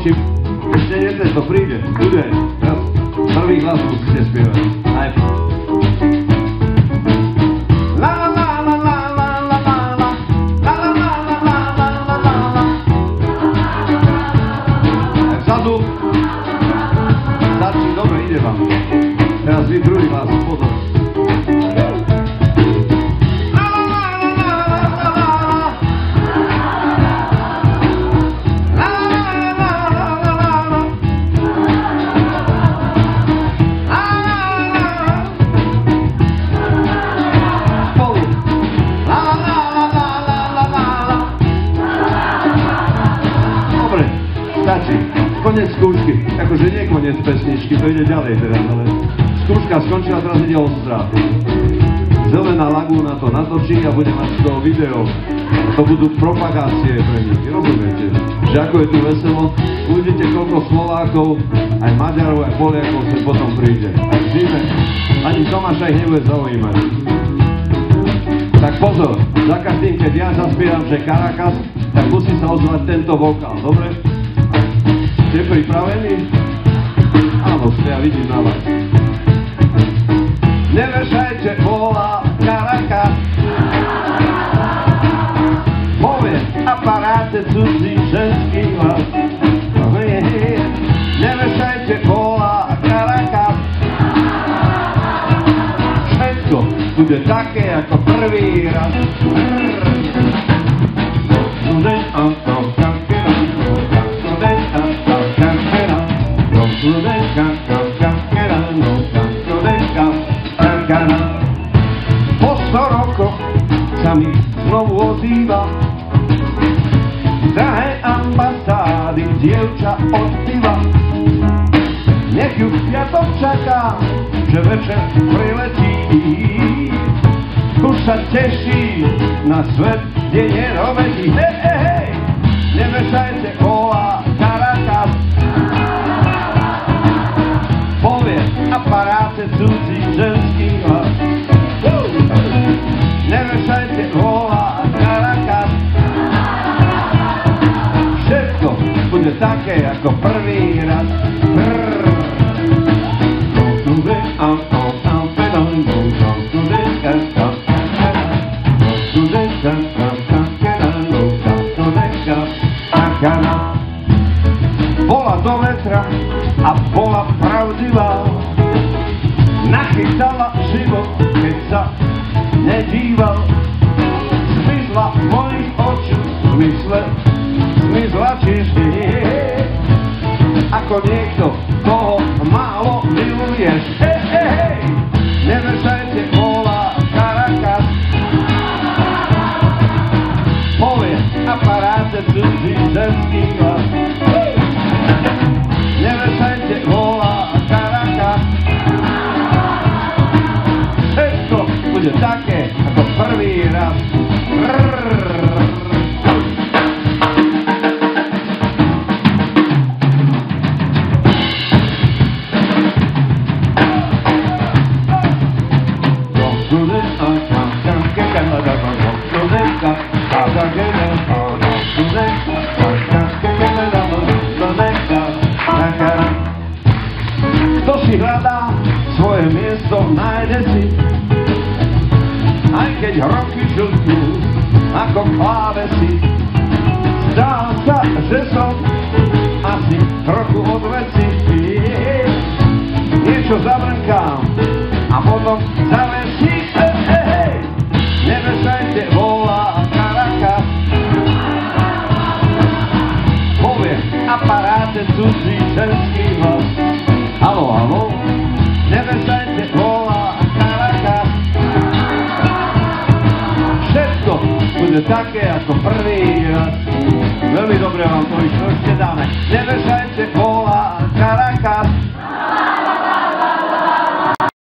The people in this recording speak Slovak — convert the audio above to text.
Čím ešte jeden to príde, bude. Teraz prvý hlas musíte spievať. Najprv. Vzadu. Začni, dobre, ide vám. Teraz vy druhý hlas, pozor. Konec skúšky, akože nie konec pesničky, to ide ďalej teraz, ale skúška skončila, teraz ide o strát. Zelená lagúna to natočí a bude mať z toho video. To budú propagácie pre nich, rozumiete? Že ako je tu veselo, uvidíte koľko Slovákov, aj Maďarov, aj Poliakov sa potom príde. A v zime ani Tomáša ich nebude zaujímať. Tak pozor, za každým, keď ja zaspievam, že Caracas, tak musí sa ozvať tento vokál, dobre? Ste pripravení? Áno, ste, ja vidím na vás. Nevešajte, volá Caracas. Povie aparáte cudzí ženský hlas. Nevešajte, volá Caracas. Všetko bude také ako prvý raz. Po 100 rokoch sa mi znovu ozýva z drahej ambasády dievča odpíva. Nech ju piatok čaká, že večer priletí. Už sa teší na svet, kde nerovetí. Hej, hej, hej, nevešajte, volá Caracas. Povie aparáte cudzí ženský hlas. Nevešajte, volá Caracas. Všetko bude také ako prvý raz. Bola do vetra a bola pravdivá. Nachytala život, keď sa nedíval. Zmizla v mojich očích, zmizla tiež ako niekto, koho málo miluješ. Hej, hej, hej, nevešajte, volá Caracas. Povie aparáte cudzí ženský hlas. Nevešajte, volá Caracas. Všetko bude také ako prvý raz. Kto si hľadá svoje miesto, nájde si. Aj keď roky žltnú ako klávesy. Zdá sa, že som asi trochu odveci. Niečo zabrnkám a potom zavesí. Nevešajte, volá Caracas. Povie aparáte cudzí ženský hlas. Haló, haló, nevešajte, volá Caracas. Všetko bude také ako prvý raz. Veľmi dobre vám to išlo, ešte dáme. Nevešajte.